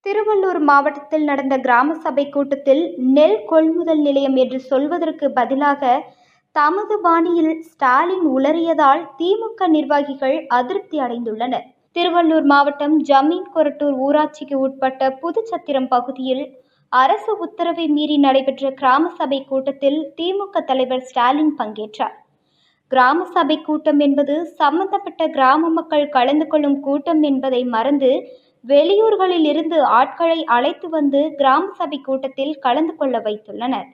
திருவள்ளூர் மாவட்டத்தில் நடந்த கிராம சபை கூட்டத்தில் நெல் கொள்முதல் நிலையம் என்று சொல்வதற்கு பதிலாக தமது பாணியில் ஸ்டாலின் உளறியதால் திமுக நிர்வாகிகள் அதிருப்தி அடைந்துள்ளனர். திருவள்ளூர் மாவட்டம் ஜமீன் கொரட்டூர் ஊராட்சிக்கு உட்பட்ட புதுச்சத்திரம் பகுதியில் அரசு உத்தரவை மீறி நடைபெற்ற கிராம சபை கூட்டத்தில் திமுக தலைவர் ஸ்டாலின் பங்கேற்றார். கிராம சபை கூட்டம் என்பது சம்பந்தப்பட்ட கிராம மக்கள் கலந்து கொள்ளும் கூட்டம் என்பதை மறந்து வெளியூர்களில் இருந்து ஆட்களை அழைத்து வந்து கிராம சபை கூட்டத்தில் கலந்து கொள்ள வைத்துள்ளனர்.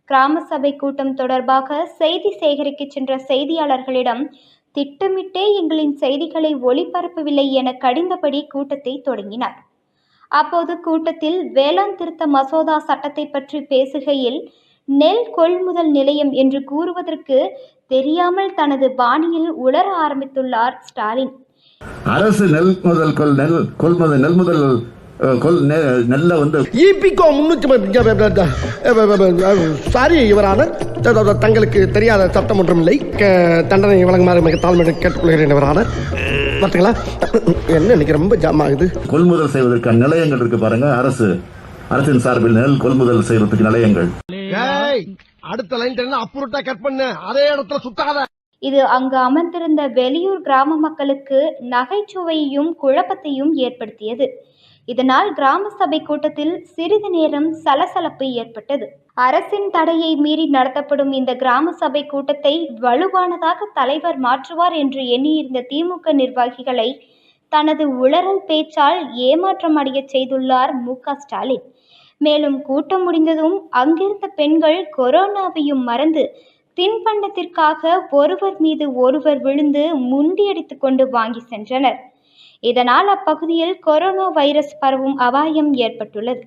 கிராம சபை கூட்டம் தொடர்பாக செய்தி சேகரிக்க சென்ற செய்தியாளர்களிடம் திட்டமிட்டே எங்களின் செய்திகளை ஒளிபரப்பவில்லை என கடிந்தபடி கூட்டத்தை தொடங்கினார். அப்போது கூட்டத்தில் வேளாண் திருத்த மசோதா சட்டத்தை பற்றி பேசுகையில் நெல் கொள்முதல் நிலையம் என்று கூறுவதற்கு தெரியாமல் தனது பாணியில் உளர ஆரம்பித்துள்ளார் ஸ்டாலின். அரசு நெல்ல வந்து சாரி இவரான தங்களுக்கு தெரியாத சட்டம் ஒன்றும் இல்லை, தண்டனை வழங்குமாறு மிக தாழ்மையை கேட்டுக்கொள்கிறேன். இவரான பார்த்தீங்களா என்ன இன்னைக்கு ரொம்ப ஜாம் ஆகுது. கொள்முதல் செய்வதற்கான நிலையங்கள் இருக்கு பாருங்க. அரசின் சார்பில் நெல் கொள்முதல் செய்வதற்கு நிலையங்கள். அடுத்த லைன் அப்புறட்டா கட் பண்ணு, அதே இடத்துல சுத்தாத. இது அங்கு அமர்ந்திருந்த வெளியூர் கிராம மக்களுக்கு நகைச்சுவையையும் குழப்பத்தையும் ஏற்படுத்தியது. இதனால் கிராம சபை கூட்டத்தில் சிறிது நேரம் சலசலப்பு ஏற்பட்டது. அரசின் தடையை மீறி நடத்தப்படும் இந்த கிராம சபை கூட்டத்தை வலுவானதாக தலைவர் மாற்றுவார் என்று எண்ணியிருந்த திமுக நிர்வாகிகளை தனது உளறல் பேச்சால் ஏமாற்றம் அடைய செய்துள்ளார் மு.க. ஸ்டாலின். மேலும் கூட்டம் முடிந்ததும் அங்கிருந்த பெண்கள் கொரோனாவையும் மறந்து தின்பண்டத்திற்காக ஒருவர் மீது ஒருவர் விழுந்து முண்டியடித்துக் கொண்டு வாங்கி சென்றனர். இதனால் அப்பகுதியில் கொரோனா வைரஸ் பரவும் அபாயம் ஏற்பட்டுள்ளது.